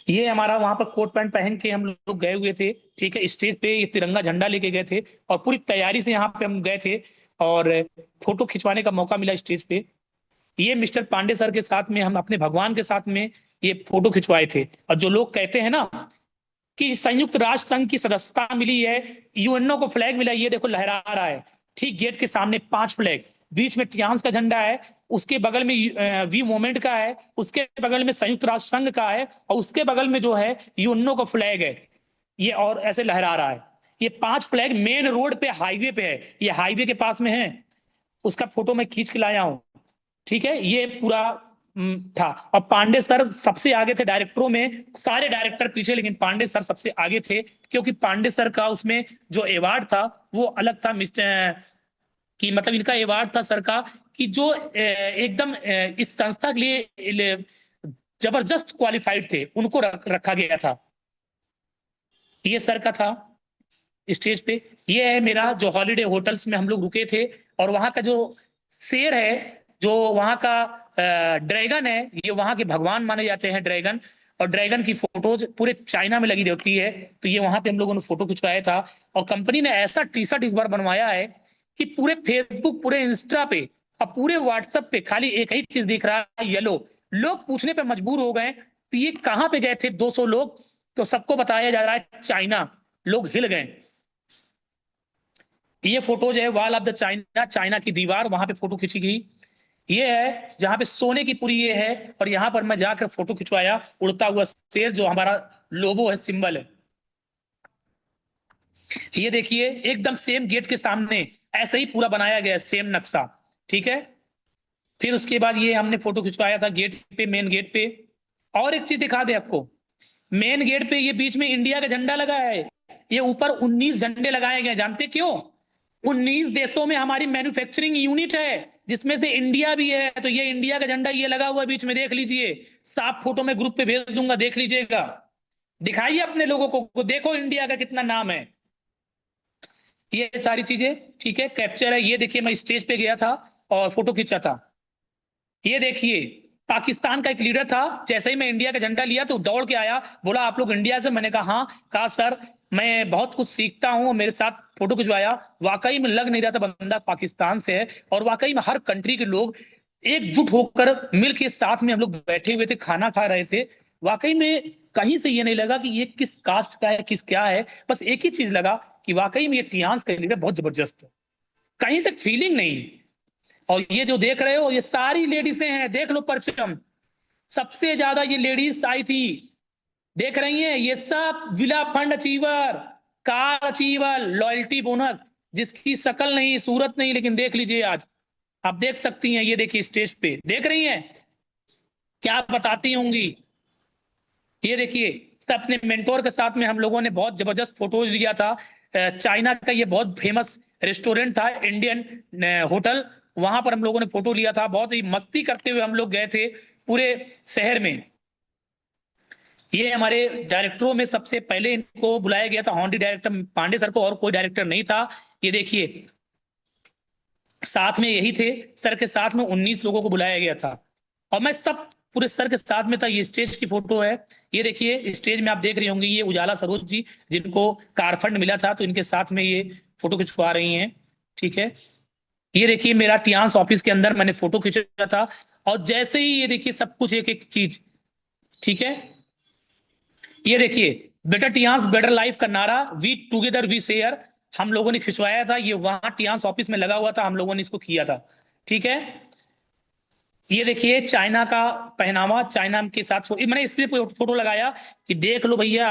[SPEAKER 1] ये हमारा वहां पर कोट पैंट पहन के हम लोग गए हुए थे। ठीक है। स्टेज पे ये तिरंगा झंडा लेके गए थे। और पूरी तैयारी से यहाँ पे हम गए थे। और फोटो खिंचवाने का मौका मिला स्टेज पे। ये मिस्टर पांडे सर के साथ में हम अपने भगवान के साथ में ये फोटो खिंचवाए थे। और जो लोग कहते हैं ना कि संयुक्त राष्ट्र संघ की सदस्यता मिली है, यूएनओ को फ्लैग मिला, ये देखो लहरा रहा है। ठीक गेट के सामने 5 फ्लैग, बीच में टियांस का झंडा है, उसके बगल में वी मोमेंट का है, उसके बगल में संयुक्त राष्ट्र संघ का है, और उसके बगल में जो है यूएनओ का फ्लैग है। ये और ऐसे लहरा रहा है। ये 5 फ्लैग मेन रोड पे, हाईवे पे है। ये हाईवे के पास में है। उसका फोटो मैं खींच के लाया हूं। ठीक है। ये पूरा था। और पांडे सर सबसे आगे थे डायरेक्टरों में, सारे डायरेक्टर पीछे, लेकिन पांडे सर सबसे आगे थे। क्योंकि पांडे सर का उसमें जो अवार्ड था वो अलग था, मिस्टर कि मतलब इनका अवार्ड था सर का, कि जो एकदम इस संस्था के लिए जबरदस्त क्वालिफाइड थे, उनको रखा गया था। ये सर का था स्टेज पे। ये है मेरा जो हॉलीडे होटल्स में हम लोग रुके थे। और वहां का जो शेर है, जो वहां का ड्रैगन है, ये वहां के भगवान माने जाते हैं ड्रैगन। और ड्रैगन की फोटोज पूरे चाइना में लगी रहती है। तो ये वहां पे हम लोगों ने फोटो खिंचवाया था। और कंपनी ने ऐसा टी शर्ट इस बार बनवाया है कि पूरे फेसबुक, पूरे इंस्टा पे और पूरे व्हाट्सएप पे खाली एक ही चीज दिख रहा है, येलो। लोग पूछने पे मजबूर हो गए कि ये कहाँ पे गए थे 200 लोग। तो सबको बताया जा रहा है चाइना। लोग हिल गए। ये फोटो जो है wall of the China, China की दीवार, वहां पे फोटो खींची गई। ये है जहां पे सोने की पूरी ये है। और यहां पर मैं जाकर फोटो खिंचवाया, उड़ता हुआ शेर जो हमारा लोगो है, सिंबल है। ये देखिए एकदम सेम गेट के सामने ऐसे ही पूरा बनाया गया है, सेम नक्शा। ठीक है। फिर उसके बाद ये हमने फोटो खिंचवाया था गेट पे, मेन गेट पे। और एक चीज दिखा दे आपको, मेन गेट पे ये बीच में इंडिया का झंडा लगा है, ये ऊपर 19 झंडे लगाए गए, जानते क्यों? 19 देशों में हमारी मैन्युफैक्चरिंग यूनिट है, जिसमें से इंडिया भी है। तो ये इंडिया का झंडा ये लगा हुआ बीच में, देख लीजिए। साफ फोटो में ग्रुप पे भेज दूंगा, देख लीजिएगा। दिखाइए अपने लोगों को, देखो इंडिया का कितना नाम है। ये सारी चीजें ठीक है, कैप्चर है। ये देखिए मैं स्टेज पे गया था और फोटो खींचा था। ये देखिए पाकिस्तान का एक लीडर था, जैसे ही मैं इंडिया का झंडा लिया तो दौड़ के आया, बोला आप लोग इंडिया से? मैंने कहा हाँ। कहा सर मैं बहुत कुछ सीखता हूँ, मेरे साथ फोटो खिंचवाया। वाकई में लग नहीं रहा था बंदा पाकिस्तान से है, और वाकई में हर कंट्री के लोग एकजुट होकर मिल के साथ में हम लोग बैठे हुए थे, खाना खा रहे थे। वाकई में कहीं से ये नहीं लगा कि ये किस कास्ट का है, किस क्या है। बस एक ही चीज लगा कि वाकई में ये टियान्स का लीडर बहुत जबरदस्त है, कहीं से फीलिंग नहीं। और ये जो देख रहे हो ये सारी लेडीजें हैं, देख लो परचम, सबसे ज्यादा ये लेडीज आई थी, देख रही हैं? ये सब villa fund achiever, car achiever, loyalty bonus, जिसकी शकल नहीं सूरत नहीं, लेकिन देख लीजिए आज आप देख सकती हैं। ये देखिए स्टेज पे देख रही हैं, क्या बताती होंगी। ये देखिए सब अपने मेंटोर के साथ में हम लोगों ने बहुत जबरदस्त फोटोज लिया था। चाइना का ये बहुत फेमस रेस्टोरेंट था, इंडियन होटल, वहां पर हम लोगों ने फोटो लिया था। बहुत ही मस्ती करते हुए हम लोग गए थे पूरे शहर में। ये हमारे डायरेक्टरों में सबसे पहले इनको बुलाया गया था, हॉन्डी डायरेक्टर पांडे सर को, और कोई डायरेक्टर नहीं था। ये देखिए साथ में यही थे, सर के साथ में 19 लोगों को बुलाया गया था, और मैं सब पूरे सर के साथ में था। ये स्टेज की फोटो है, ये देखिए स्टेज में आप देख रही होंगी, ये उजाला सरोज जी जिनको कारफंड मिला था, तो इनके साथ में ये फोटो खिंचवा रही हैं, ठीक है। ये देखिए मेरा टियान्स ऑफिस के अंदर मैंने फोटो खींचा था, और जैसे ही ये देखिए सब कुछ एक एक चीज, ठीक है। ये देखिए बेटर टियान्स बेटर लाइफ का नारा, वी टुगेदर वी शेयर, हम लोगों ने खिंचवाया था। ये वहां टियान्स ऑफिस में लगा हुआ था, हम लोगों ने इसको किया था, ठीक है। ये देखिए चाइना का पहनावा, चाइना के साथ मैंने इसलिए फोटो लगाया कि देख लो भैया,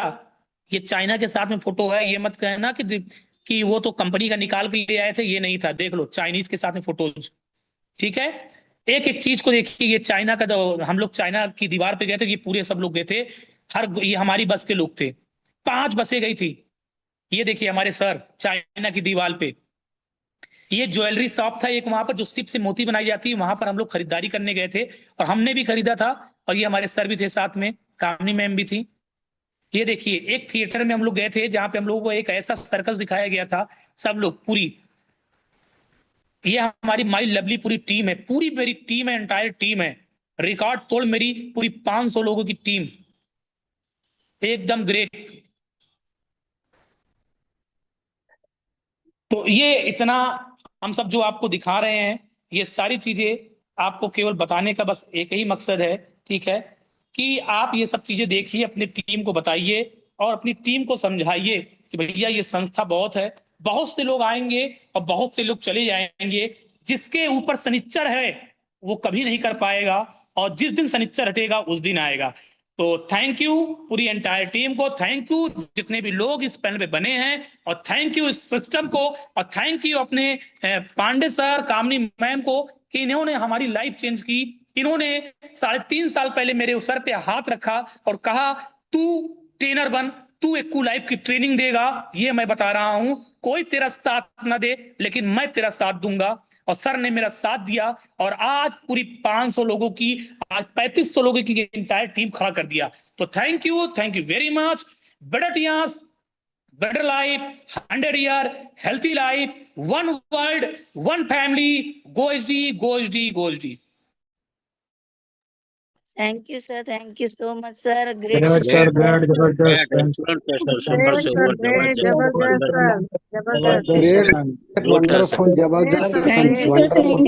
[SPEAKER 1] ये चाइना के साथ में फोटो है। ये मत कहना कि वो तो कंपनी का निकाल के ले आए थे, ये नहीं था। देख लो चाइनीज के साथ में फोटोज, ठीक है। एक एक चीज को देखिए, ये चाइना का, जो हम लोग चाइना की दीवार पे गए थे, ये पूरे सब लोग गए थे, ये हमारी बस के लोग थे, 5 बसें गई थी। ये देखिए हमारे सर चाइना की दीवार पे। ये ज्वेलरी शॉप था एक वहां पर, जो सिप से मोती बनाई जाती है, वहां पर हम लोग खरीदारी करने गए थे, और हमने भी खरीदा था। और ये हमारे सर भी थे साथ में, कामनी मैम भी थी। ये देखिए एक थिएटर में हम लोग गए थे, जहां पे हम लोगों को एक ऐसा सर्कस दिखाया गया था, सब लोग पूरी, ये हमारी माई लवली पूरी टीम है, पूरी मेरी टीम है, एंटायर टीम है, रिकॉर्ड तोड़ मेरी पूरी 500 लोगों की टीम, एकदम ग्रेट। तो ये इतना हम सब जो आपको दिखा रहे हैं, ये सारी चीजें आपको केवल बताने का बस एक ही मकसद है, ठीक है, कि आप ये सब चीजें देखिए, अपनी टीम को बताइए, और अपनी टीम को समझाइए कि भैया ये संस्था बहुत है। बहुत से लोग आएंगे और बहुत से लोग चले जाएंगे, जिसके ऊपर शनिच्चर है वो कभी नहीं कर पाएगा, और जिस दिन शनिच्चर हटेगा उस दिन आएगा। तो थैंक यू पूरी एंटायर टीम को, थैंक यू जितने भी लोग इस पैनल पे बने हैं, और थैंक यू इस सिस्टम को, और थैंक यू अपने पांडे सर, कामनी मैम को, कि इन्होंने हमारी लाइफ चेंज की। इन्होंने 3.5 साल पहले मेरे सर पे हाथ रखा और कहा तू ट्रेनर बन, तू एक्कू लाइफ की ट्रेनिंग देगा। ये मैं बता रहा हूं, कोई तेरा साथ ना दे लेकिन मैं तेरा साथ दूंगा, और सर ने मेरा साथ दिया, और आज पूरी 500 लोगों की, आज 3500 लोगों की इंटायर टीम खड़ा कर दिया। तो thank you very much. Better Tiens, better life, 100 year, healthy life, one world, one family, गोएसडी।
[SPEAKER 2] Thank you sir, thank you so much sir, great
[SPEAKER 3] great sir, great, जबरदस्त,
[SPEAKER 4] excellent है सर, सुपर
[SPEAKER 2] ग्रेट
[SPEAKER 4] से
[SPEAKER 2] सर,
[SPEAKER 4] ऊपर,
[SPEAKER 2] ग्रेट,
[SPEAKER 4] जबरदस्त,
[SPEAKER 2] जबरदस्त
[SPEAKER 4] वंडर,
[SPEAKER 2] सर, जबरदस्त
[SPEAKER 3] जबरदस्त
[SPEAKER 5] Great,
[SPEAKER 3] सेशन।
[SPEAKER 4] गुड है sir.
[SPEAKER 5] wonderful,
[SPEAKER 2] great
[SPEAKER 5] Jabardast
[SPEAKER 2] sir,
[SPEAKER 5] sessions,
[SPEAKER 2] great.
[SPEAKER 5] wonderful.